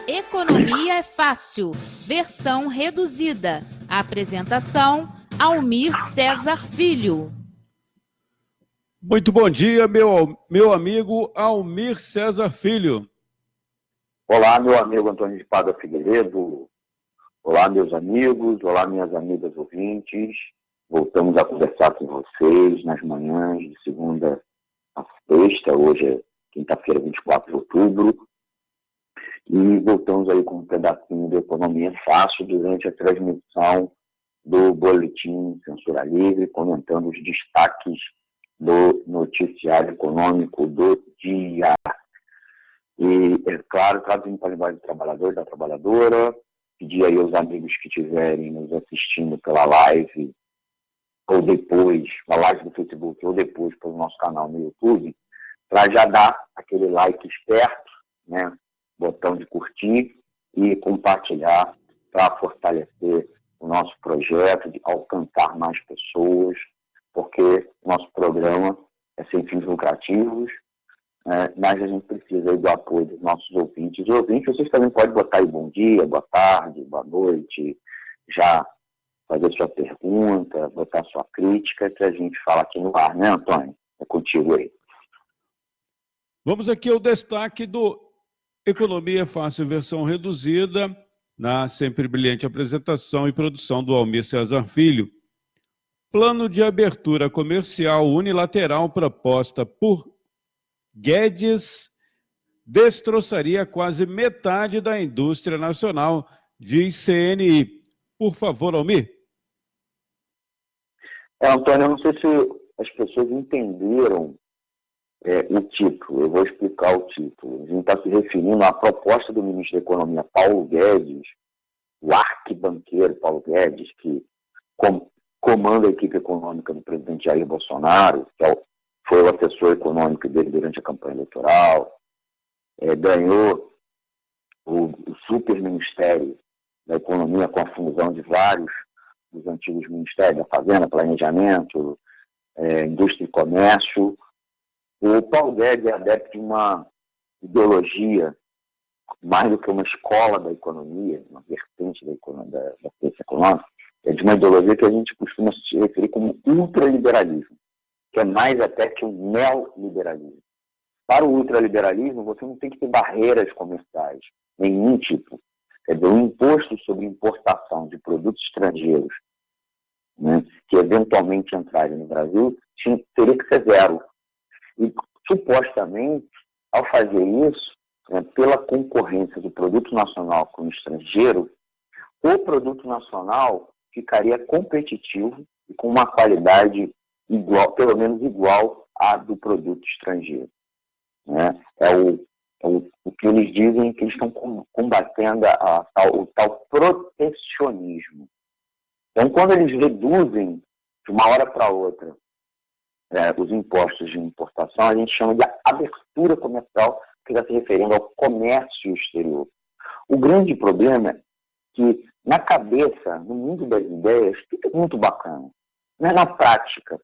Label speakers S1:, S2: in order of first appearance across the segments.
S1: Economia é Fácil, versão reduzida. Apresentação: Almir Cesar Filho.
S2: Muito bom dia, meu amigo Almir Cesar Filho.
S3: Olá, meu amigo Antônio de Pada Figueiredo. Olá, meus amigos. Olá, minhas amigas ouvintes. Voltamos a conversar com vocês nas manhãs de segunda a sexta. Hoje é quinta-feira, 24 de outubro. E voltamos aí com um pedacinho de Economia Fácil durante a transmissão do Boletim Censura Livre, comentando os destaques do noticiário econômico do dia. E, é claro, traduzindo para a linguagem do trabalhador e da trabalhadora, pedir aí aos amigos que estiverem nos assistindo pela live, ou depois, na live do Facebook, ou depois pelo nosso canal no YouTube, para já dar aquele like esperto, né? Botão de curtir e compartilhar para fortalecer o nosso projeto, de alcançar mais pessoas, porque nosso programa é sem fins lucrativos, mas a gente precisa aí do apoio dos nossos ouvintes. E ouvintes, vocês também podem botar aí bom dia, boa tarde, boa noite, já fazer sua pergunta, botar sua crítica, que a gente fala aqui no ar, né, Antônio? É contigo aí.
S2: Vamos aqui ao destaque do Economia Fácil, versão reduzida, na sempre brilhante apresentação e produção do Almir Cesar Filho. Plano de abertura comercial unilateral proposta por Guedes destroçaria quase metade da indústria nacional, diz CNI. Por favor, Almir.
S3: Antônio, eu não sei se as pessoas entenderam o título. Eu vou explicar o título. A gente está se referindo à proposta do ministro da Economia, Paulo Guedes, o arquibanqueiro Paulo Guedes, que comanda a equipe econômica do presidente Jair Bolsonaro, que foi o assessor econômico dele durante a campanha eleitoral, ganhou o super ministério da Economia com a fusão de vários dos antigos ministérios, da Fazenda, Planejamento, Indústria e Comércio. O Paulo Guedes é adepto de uma ideologia, mais do que uma escola da economia, uma vertente da ciência econômica, é de uma ideologia que a gente costuma se referir como ultraliberalismo, que é mais até que um neoliberalismo. Para o ultraliberalismo, você não tem que ter barreiras comerciais, nenhum tipo. Quer dizer, o imposto sobre importação de produtos estrangeiros, né, que eventualmente entrarem no Brasil, teria que ser zero. E, supostamente, ao fazer isso, pela concorrência do produto nacional com o estrangeiro, o produto nacional ficaria competitivo e com uma qualidade igual, pelo menos igual à do produto estrangeiro. Né? O que eles dizem que eles estão combatendo o tal protecionismo. Então, quando eles reduzem de uma hora para outra os impostos de importação, a gente chama de abertura comercial, que está se referindo ao comércio exterior. O grande problema é que, na cabeça, no mundo das ideias, tudo é muito bacana. Mas, na prática,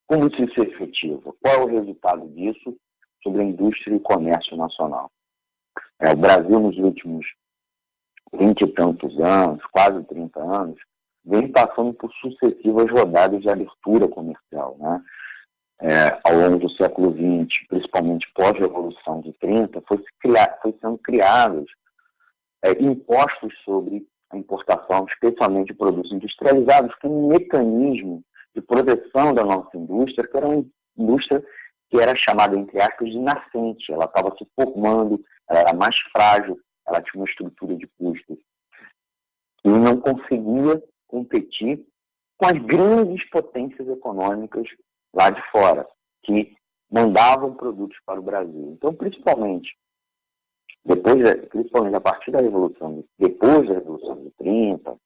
S3: como isso é efetivo? Qual é o resultado disso sobre a indústria e o comércio nacional? O Brasil, nos últimos 20 e tantos anos, quase 30 anos, vem passando por sucessivas rodadas de abertura comercial, né? Ao longo do século XX, principalmente pós-revolução de 30, foi sendo criados impostos sobre a importação, especialmente de produtos industrializados, como um mecanismo de proteção da nossa indústria, que era uma indústria que era chamada, entre aspas, de nascente. Ela estava se formando, ela era mais frágil, ela tinha uma estrutura de custos e não conseguia competir com as grandes potências econômicas lá de fora, que mandavam produtos para o Brasil. Então, principalmente a partir da Revolução, depois da Revolução de 30,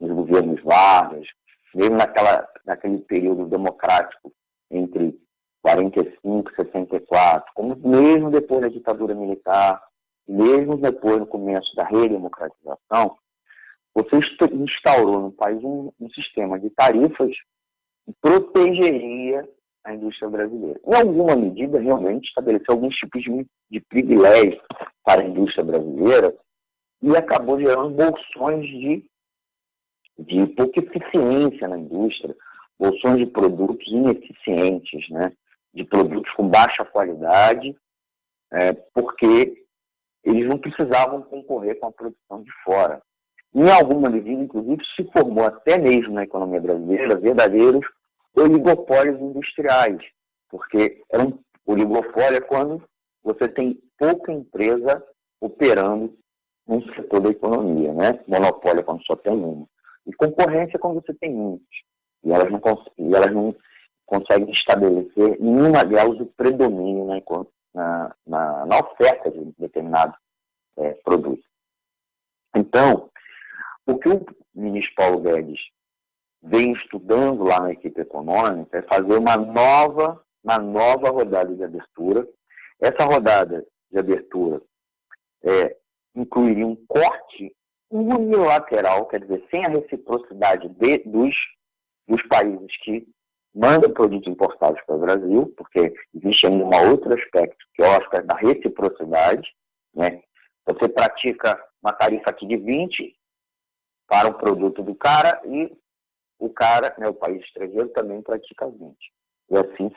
S3: nos governos Vargas, mesmo naquele período democrático entre 45 e 64, como mesmo depois da ditadura militar, mesmo depois no começo da redemocratização, você instaurou no país um sistema de tarifas que protegeria a indústria brasileira. Em alguma medida, realmente, estabeleceu alguns tipos de privilégios para a indústria brasileira e acabou gerando bolsões de pouca eficiência na indústria, bolsões de produtos ineficientes, né? De produtos com baixa qualidade, porque eles não precisavam concorrer com a produção de fora. Em alguma medida, inclusive, se formou até mesmo na economia brasileira verdadeiros oligopólios industriais, porque oligopólio é quando você tem pouca empresa operando num setor da economia, né? Monopólio é quando só tem uma. E concorrência é quando você tem muitas. E elas não conseguem estabelecer nenhuma delas o predomínio na oferta de determinado produto. Então, o que o ministro Paulo Guedes vem estudando lá na equipe econômica é fazer uma nova rodada de abertura. Essa rodada de abertura incluiria um corte unilateral, quer dizer, sem a reciprocidade dos países que mandam produtos importados para o Brasil, porque existe ainda um outro aspecto, que é o aspecto da reciprocidade, né? Você pratica uma tarifa aqui de 20 para um produto do cara e o cara, né, o país estrangeiro, também pratica 20. E assim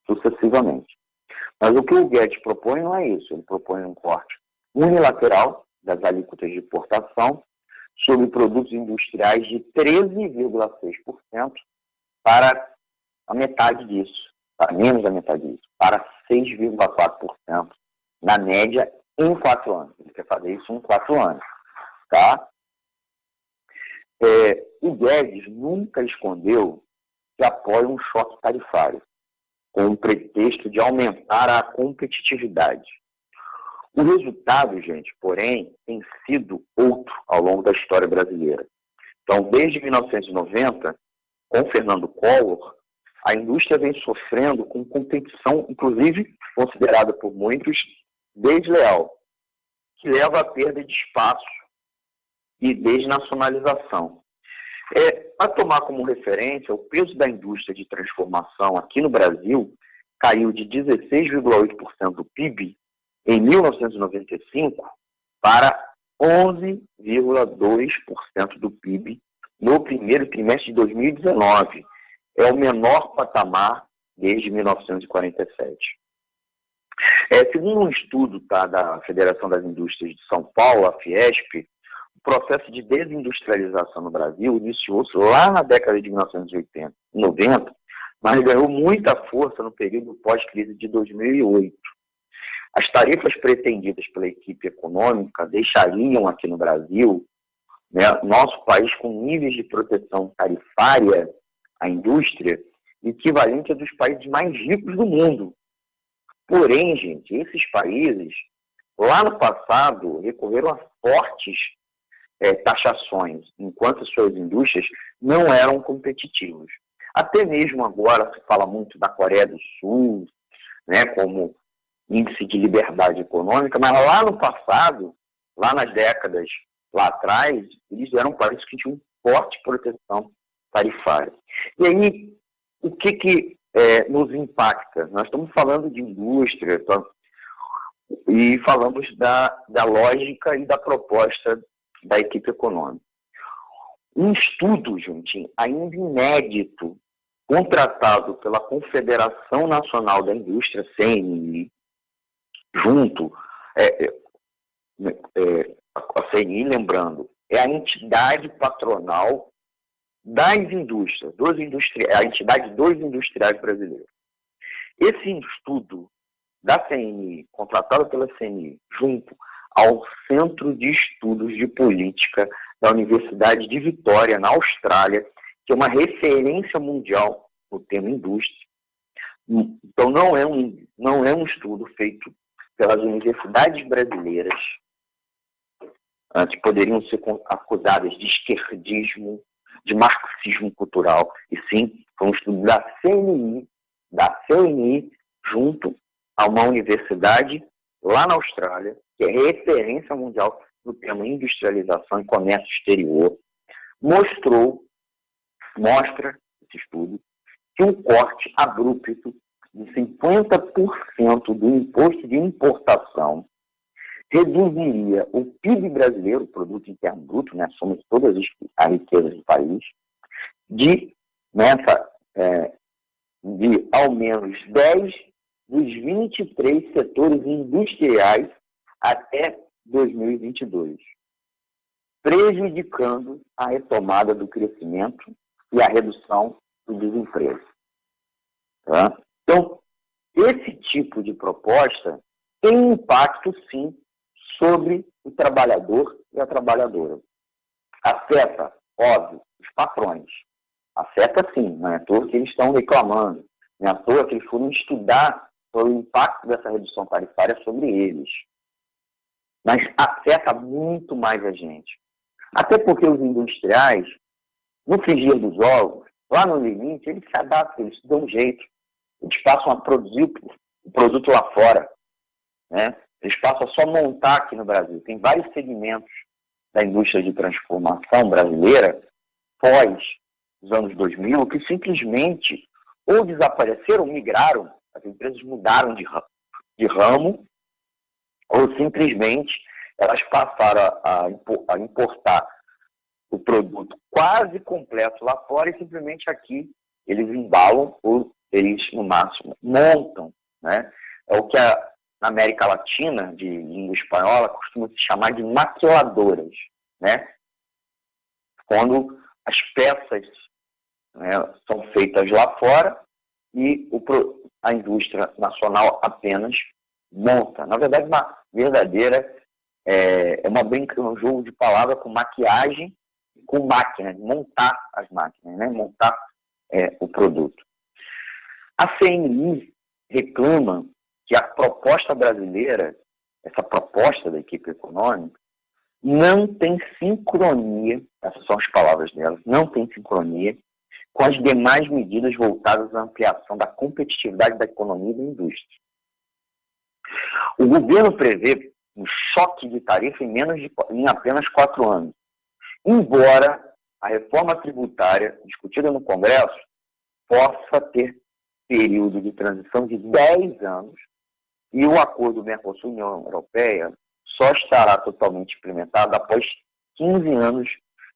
S3: sucessivamente. Mas o que o Guedes propõe não é isso. Ele propõe um corte unilateral das alíquotas de importação sobre produtos industriais de 13,6% para a metade disso, para menos da metade disso, para 6,4% na média em 4 anos. Ele quer fazer isso em 4 anos. Tá? O Guedes nunca escondeu que apoia um choque tarifário, com o pretexto de aumentar a competitividade. O resultado, gente, porém, tem sido outro ao longo da história brasileira. Então, desde 1990, com Fernando Collor, a indústria vem sofrendo com competição, inclusive considerada por muitos desleal, que leva à perda de espaço e desnacionalização. Para tomar como referência, o peso da indústria de transformação aqui no Brasil caiu de 16,8% do PIB em 1995 para 11,2% do PIB no primeiro trimestre de 2019. É o menor patamar desde 1947. Segundo um estudo da Federação das Indústrias de São Paulo, a Fiesp, o processo de desindustrialização no Brasil iniciou-se lá na década de 1980 e 90, mas ganhou muita força no período pós-crise de 2008. As tarifas pretendidas pela equipe econômica deixariam aqui no Brasil, né, nosso país com níveis de proteção tarifária à indústria equivalente a dos países mais ricos do mundo. Porém, gente, esses países, lá no passado, recorreram a fortes taxações, enquanto suas indústrias não eram competitivas. Até mesmo agora se fala muito da Coreia do Sul, né, como índice de liberdade econômica, mas lá no passado, lá nas décadas lá atrás, eles eram países que tinham forte proteção tarifária. E aí, o que nos impacta? Nós estamos falando de indústria e falamos da lógica e da proposta da equipe econômica. Um estudo, gente, ainda inédito, contratado pela Confederação Nacional da Indústria, CNI, junto, a CNI, lembrando, é a entidade patronal das indústrias, a entidade dos industriais brasileiros. Esse estudo da CNI, contratado pela CNI, junto ao Centro de Estudos de Política da Universidade de Vitória, na Austrália, que é uma referência mundial no tema indústria. Então, não é um estudo feito pelas universidades brasileiras, que poderiam ser acusadas de esquerdismo, de marxismo cultural, e sim, foi um estudo da CNI, junto a uma universidade lá na Austrália, que é referência mundial no tema industrialização e comércio exterior, mostra esse estudo, que um corte abrupto de 50% do imposto de importação reduziria o PIB brasileiro, o Produto Interno Bruto, né, soma de todas as riquezas do país, de ao menos 10 dos 23 setores industriais até 2022, prejudicando a retomada do crescimento e a redução do desemprego. Tá? Então, esse tipo de proposta tem impacto, sim, sobre o trabalhador e a trabalhadora. Afeta, óbvio, os patrões. Afeta, sim, não é à toa que eles estão reclamando, não é à toa que eles foram estudar sobre o impacto dessa redução tarifária sobre eles. Mas afeta muito mais a gente. Até porque os industriais, no frigir dos ovos, lá no limite, eles se adaptam, eles dão um jeito. Eles passam a produzir o produto lá fora, né? Eles passam a só montar aqui no Brasil. Tem vários segmentos da indústria de transformação brasileira, pós os anos 2000, que simplesmente ou desapareceram, migraram, as empresas mudaram de ramo, ou simplesmente elas passaram a importar o produto quase completo lá fora e simplesmente aqui eles embalam ou eles, no máximo, montam, né? É o que na América Latina, de língua espanhola, costuma se chamar de maquiladoras, né? Quando as peças, né, são feitas lá fora e a indústria nacional apenas monta. Na verdade, uma verdadeira um jogo de palavras com maquiagem e com máquina, montar as máquinas, né? Montar o produto. A CNI reclama que a proposta brasileira, essa proposta da equipe econômica, não tem sincronia, essas são as palavras dela, não tem sincronia com as demais medidas voltadas à ampliação da competitividade da economia e da indústria. O governo prevê um choque de tarifa em apenas 4 anos, embora a reforma tributária discutida no Congresso possa ter período de transição de 10 anos e o acordo Mercosul-União Europeia só estará totalmente implementado após 15 anos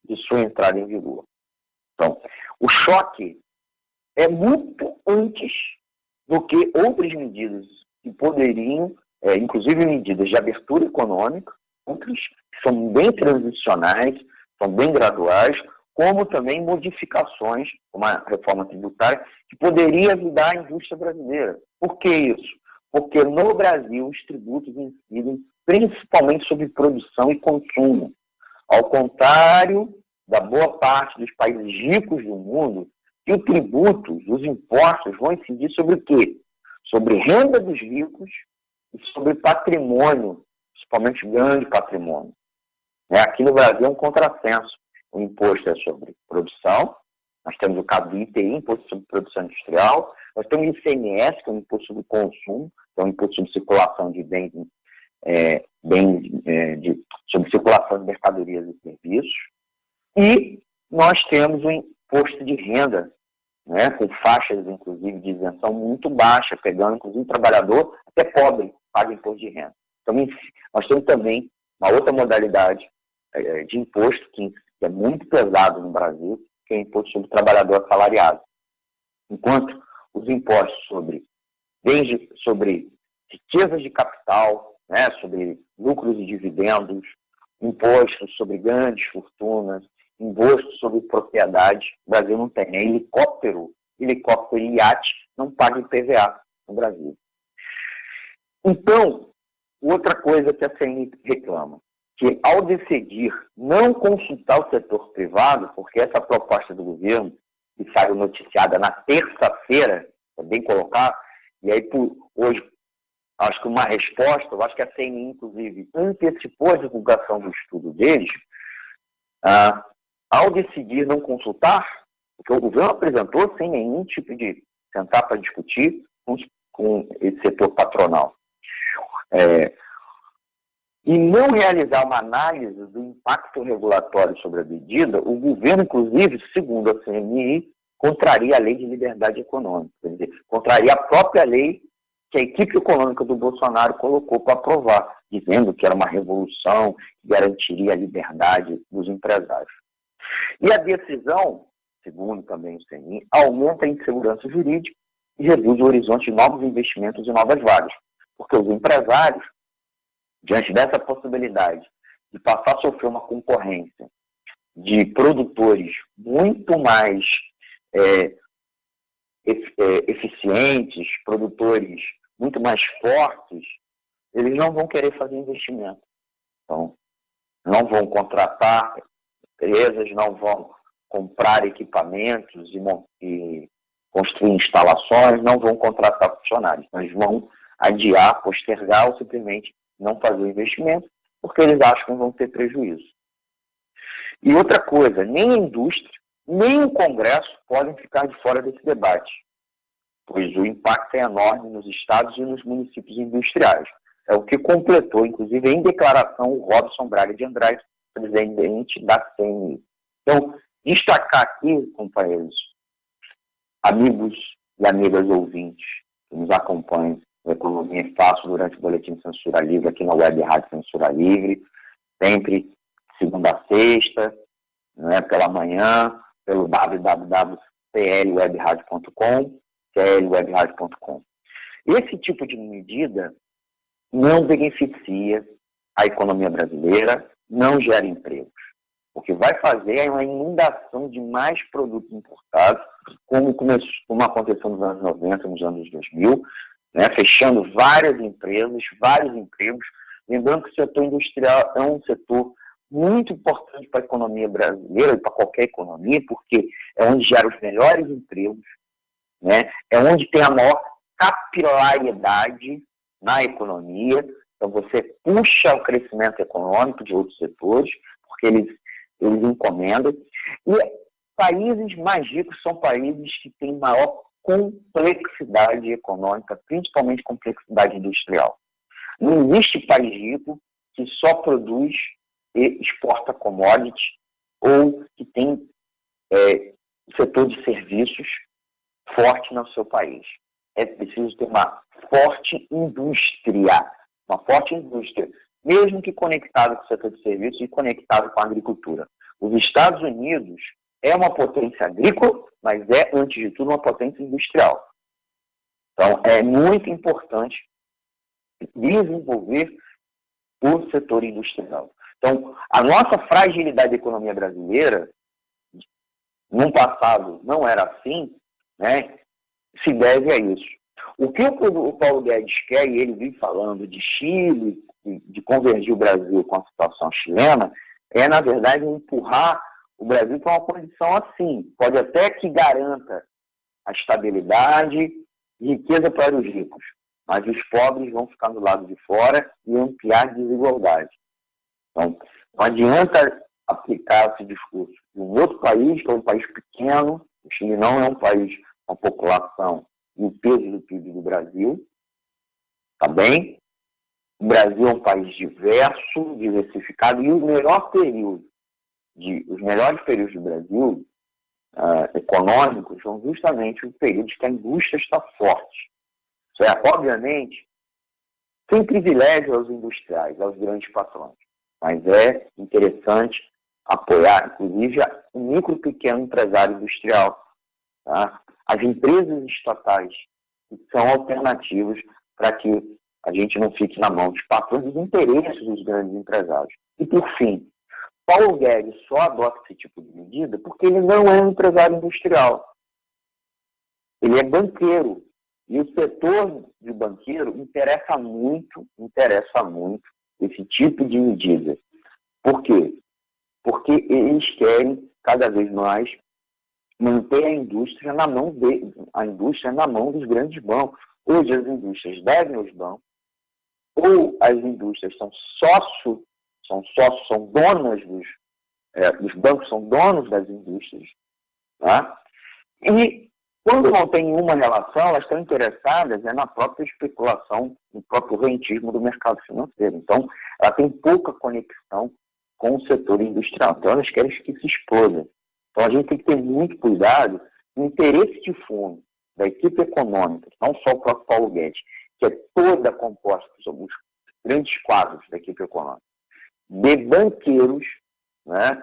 S3: de sua entrada em vigor. Então, o choque é muito antes do que outras medidas que poderiam, inclusive medidas de abertura econômica, outras que são bem transicionais, são bem graduais, como também modificações, como a reforma tributária, que poderia ajudar a indústria brasileira. Por que isso? Porque no Brasil os tributos incidem principalmente sobre produção e consumo. Ao contrário da boa parte dos países ricos do mundo, que o tributo, os impostos vão incidir sobre o quê? Sobre renda dos ricos e sobre patrimônio, principalmente grande patrimônio. Aqui no Brasil é um contrassenso. O imposto é sobre produção, nós temos o caso do IPI, Imposto sobre Produção Industrial, nós temos o ICMS, que é o Imposto sobre Consumo, que é o Imposto sobre Circulação de bens, sobre circulação de mercadorias e serviços, e nós temos o imposto de renda, né, com faixas, inclusive, de isenção muito baixa, pegando, inclusive, trabalhador até pobre, paga imposto de renda. Então, nós temos também uma outra modalidade de imposto que é muito pesado no Brasil, que é o imposto sobre o trabalhador assalariado. Enquanto os impostos sobre riquezas de capital, né, sobre lucros e dividendos, impostos sobre grandes fortunas, imposto sobre propriedade, o Brasil não tem. Helicóptero e iate não paga IPVA no Brasil. Então, outra coisa que a CNI reclama, que ao decidir não consultar o setor privado, porque essa proposta do governo, que saiu noticiada na terça-feira, é bem colocar, e aí hoje, acho que uma resposta, eu acho que a CNI, inclusive, antecipou a divulgação do estudo deles, ao decidir não consultar, porque o governo apresentou sem nenhum tipo de sentar para discutir com esse setor patronal. E não realizar uma análise do impacto regulatório sobre a medida, o governo, inclusive, segundo a CNI, contraria a lei de liberdade econômica, quer dizer, contraria a própria lei que a equipe econômica do Bolsonaro colocou para aprovar, dizendo que era uma revolução que garantiria a liberdade dos empresários. E a decisão, segundo também o CNI, aumenta a insegurança jurídica e reduz o horizonte de novos investimentos e novas vagas, porque os empresários, diante dessa possibilidade de passar a sofrer uma concorrência de produtores muito mais eficientes, produtores muito mais fortes, eles não vão querer fazer investimento. Então, não vão contratar empresas, não vão comprar equipamentos e construir instalações, não vão contratar funcionários. Mas vão adiar, postergar ou simplesmente não fazer o investimento, porque eles acham que vão ter prejuízo. E outra coisa, nem a indústria, nem o Congresso podem ficar de fora desse debate, pois o impacto é enorme nos estados e nos municípios industriais. É o que completou, inclusive, em declaração, o Robson Braga de Andrade, presidente da CNI. Então, destacar aqui, companheiros, amigos e amigas ouvintes que nos acompanham no Economia é Fácil durante o Boletim Censura Livre, aqui na Web Rádio Censura Livre, sempre segunda a sexta, né, pela manhã, pelo www.clwebradio.com, clwebradio.com. Esse tipo de medida não beneficia a economia brasileira, não gera empregos. O que vai fazer é uma inundação de mais produtos importados, como aconteceu nos anos 90, nos anos 2000, né, fechando várias empresas, vários empregos. Lembrando que o setor industrial é um setor muito importante para a economia brasileira e para qualquer economia, porque é onde gera os melhores empregos, né, é onde tem a maior capilaridade na economia. Então você puxa o crescimento econômico de outros setores, porque eles encomendam. E países mais ricos são países que têm maior complexidade econômica, principalmente complexidade industrial. Não existe país rico que só produz e exporta commodities ou que tem setor de serviços forte no seu país. É preciso ter uma forte indústria, mesmo que conectado com o setor de serviços e conectado com a agricultura. Os Estados Unidos é uma potência agrícola, mas é, antes de tudo, uma potência industrial. Então, é muito importante desenvolver o setor industrial. Então, a nossa fragilidade da economia brasileira, no passado não era assim, né, se deve a isso. O que o Paulo Guedes quer, e ele vem falando de Chile, de convergir o Brasil com a situação chilena, é, na verdade, empurrar o Brasil para uma condição assim. Pode até que garanta a estabilidade e riqueza para os ricos, mas os pobres vão ficar do lado de fora e ampliar a desigualdade. Então, não adianta aplicar esse discurso em um outro país, que é um país pequeno. O Chile não é um país com a população e o peso do PIB do Brasil, tá bem? O Brasil é um país diverso, diversificado, e os melhores períodos do Brasil, econômicos, são justamente os períodos que a indústria está forte. Certo? Obviamente, sem privilégio aos industriais, aos grandes patrões, mas é interessante apoiar, inclusive, o micro e pequeno empresário industrial, tá? As empresas estatais, que são alternativas para que a gente não fique na mão dos patrões, dos interesses dos grandes empresários. E, por fim, Paulo Guedes só adota esse tipo de medida porque ele não é um empresário industrial. Ele é banqueiro. E o setor de banqueiro interessa muito esse tipo de medida. Por quê? Porque eles querem, cada vez mais, manter a indústria na mão dos grandes bancos. Hoje as indústrias devem aos bancos, ou as indústrias são donas dos bancos, são donos das indústrias, tá? E quando não tem uma relação, elas estão interessadas na própria especulação, no próprio rentismo do mercado financeiro. Então, ela tem pouca conexão com o setor industrial. Então, elas querem que se exploda. Então, a gente tem que ter muito cuidado no interesse de fundo da equipe econômica, não só o próprio Paulo Guedes, que é toda composta por grandes quadros da equipe econômica, de banqueiros, né?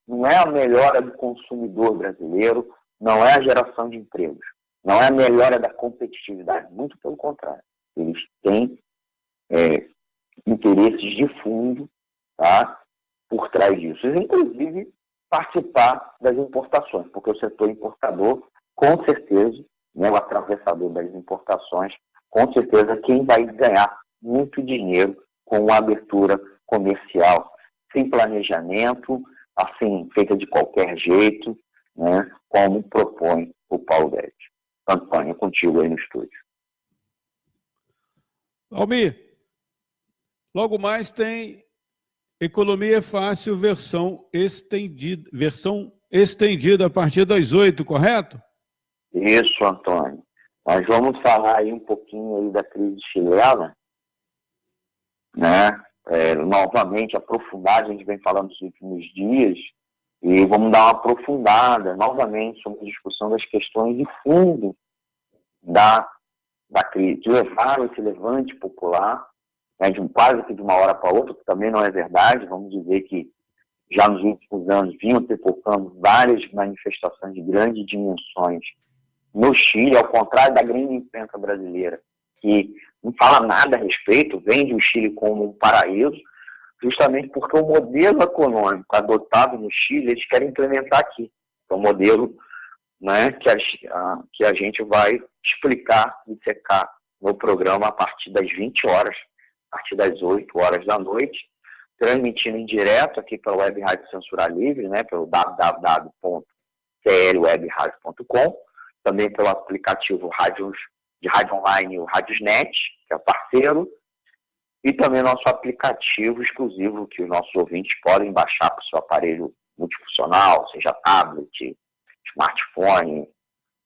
S3: Não é a melhora do consumidor brasileiro, não é a geração de empregos, não é a melhora da competitividade, muito pelo contrário. Eles têm interesses de fundo, tá, por trás disso. Inclusive, participar das importações, porque o setor importador, com certeza, né, o atravessador das importações, com certeza quem vai ganhar muito dinheiro com a abertura comercial sem planejamento, assim, feita de qualquer jeito, né, como propõe o Paulo Guedes. Antônio, contigo aí no estúdio.
S2: Almir, logo mais tem Economia Fácil, versão estendida a partir das 8, correto?
S3: Isso, Antônio. Nós vamos falar aí um pouquinho aí da crise chilena, né? Novamente, aprofundar, a gente vem falando nos últimos dias, e vamos dar uma aprofundada novamente sobre a discussão das questões de fundo da crise, que levaram esse levante popular, né, quase que de uma hora para outra, que também não é verdade. Vamos dizer que já nos últimos anos vinham pipocando várias manifestações de grandes dimensões no Chile, ao contrário da grande imprensa brasileira, que não fala nada a respeito, vende o Chile como um paraíso, justamente porque o modelo econômico adotado no Chile, eles querem implementar aqui. É um modelo, né, que a gente vai explicar e secar no programa a partir das 20 horas, a partir das 8 horas da noite, transmitindo em direto aqui pela Web Rádio Censura Livre, né, pelo www.clwebradio.com, também pelo aplicativo de rádio online, o Radiosnet, que é parceiro, e também nosso aplicativo exclusivo que os nossos ouvintes podem baixar para o seu aparelho multifuncional, seja tablet, smartphone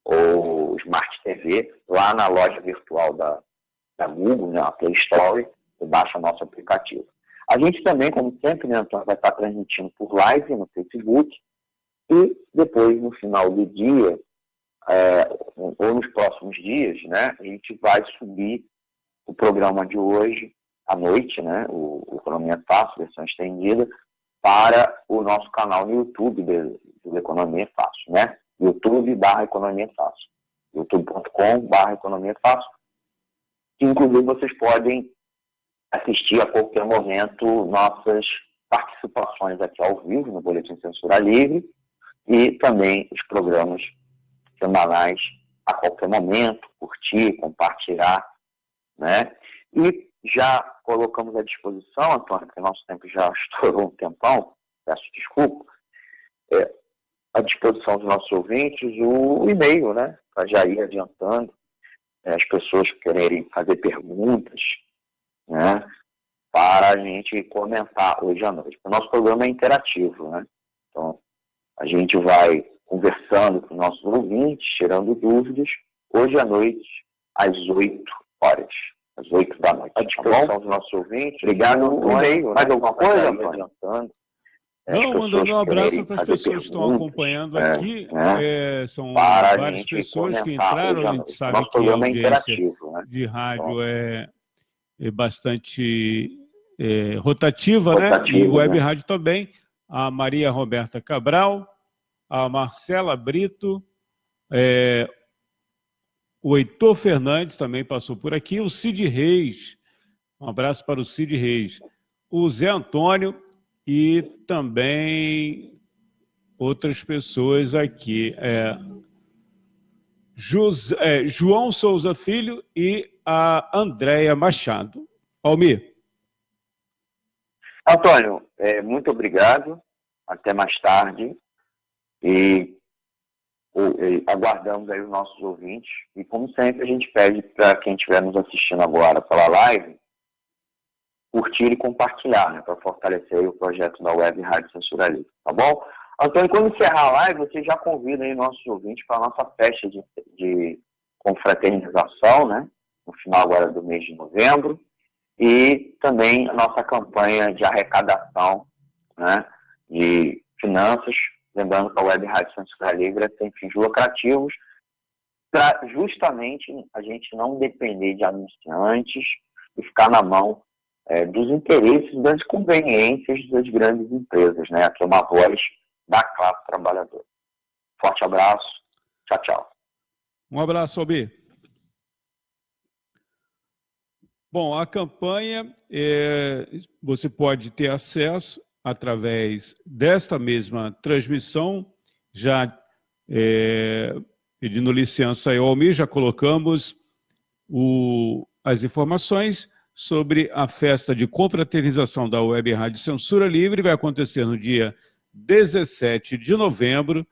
S3: ou Smart TV, lá na loja virtual da Google, né, a Play Store, e baixa nosso aplicativo. A gente também, como sempre, né, Antônio, vai estar transmitindo por live no Facebook, e depois, no final do dia, ou nos próximos dias, né, a gente vai subir o programa de hoje à noite, né, o Economia Fácil, versão estendida, para o nosso canal no YouTube do Economia Fácil, né, YouTube/Economia Fácil, youtube.com/Economia Fácil, que inclusive vocês podem assistir a qualquer momento nossas participações aqui ao vivo no Boletim Censura Livre e também os programas semanais a qualquer momento, curtir, compartilhar, né? E já colocamos à disposição, Antônio, porque o nosso tempo já estourou um tempão, peço desculpa, à disposição dos nossos ouvintes o e-mail, né? Para já ir adiantando, as pessoas que quererem fazer perguntas, né? Para a gente comentar hoje à noite. O nosso programa é interativo, né? Então, a gente vai conversando com nossos ouvintes, tirando dúvidas, hoje à noite, às 8 horas, às 8 da noite. À disposição dos nossos ouvintes. Obrigado, Antônio. Mais alguma coisa, Antônio?
S2: Não, mandando um abraço para as pessoas que estão acompanhando aqui. São várias pessoas que entraram, a gente sabe que a audiência de rádio é bastante rotativa, né? E web rádio também. A Maria Roberta Cabral, a Marcela Brito, o Heitor Fernandes também passou por aqui, o Cid Reis, um abraço para o Cid Reis, o Zé Antônio e também outras pessoas aqui, João Souza Filho e a Andréia Machado. Almir.
S3: Antônio, muito obrigado, até mais tarde, e aguardamos aí os nossos ouvintes, e como sempre a gente pede para quem estiver nos assistindo agora pela live, curtir e compartilhar, né, para fortalecer aí o projeto da Web Rádio Censura Livre, tá bom? Antônio, quando encerrar a live, você já convida aí nossos ouvintes para a nossa festa de confraternização, né, no final agora do mês de novembro, e também a nossa campanha de arrecadação, né, de finanças, lembrando que a Web Rádio Censura Livre é sem fins lucrativos, para justamente a gente não depender de anunciantes e ficar na mão dos interesses e das conveniências das grandes empresas, né? Aqui é uma voz da classe trabalhadora. Forte abraço. Tchau, tchau.
S2: Um abraço, Albi. Bom, a campanha você pode ter acesso através desta mesma transmissão. Já pedindo licença aí ao Almir, já colocamos as informações sobre a festa de confraternização da Web Rádio Censura Livre. Vai acontecer no dia 17 de novembro,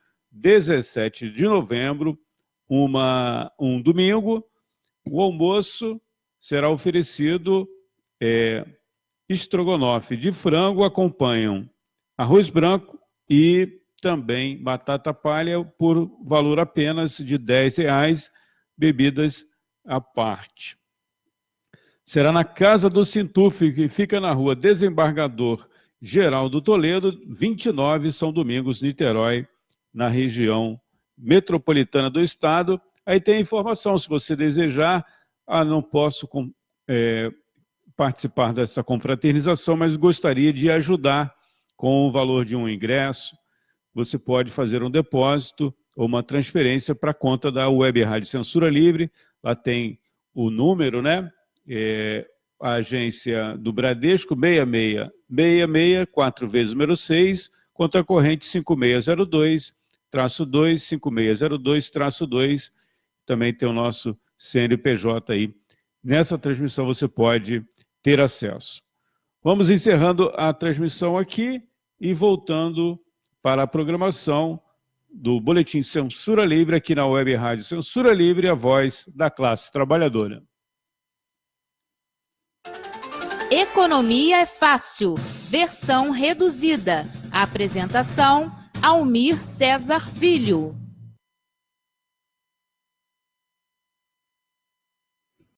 S2: um domingo. O almoço será oferecido estrogonofe de frango, acompanham arroz branco e também batata palha por valor apenas de R$10, bebidas à parte. Será na Casa do Sintuf, que fica na rua Desembargador Geraldo Toledo, 29, São Domingos, Niterói, na região metropolitana do estado. Aí tem a informação, se você desejar, não posso participar dessa confraternização, mas gostaria de ajudar com o valor de um ingresso. Você pode fazer um depósito ou uma transferência para a conta da Web Rádio Censura Livre. Lá tem o número, né? A agência do Bradesco, 6666, 4 vezes número 6, conta corrente 5602-2, 5602-2. Também tem o nosso CNPJ aí. Nessa transmissão você pode ter acesso. Vamos encerrando a transmissão aqui e voltando para a programação do Boletim Censura Livre aqui na Web Rádio Censura Livre, a voz da classe trabalhadora.
S1: Economia é fácil, versão reduzida. Apresentação: Almir Cesar Filho.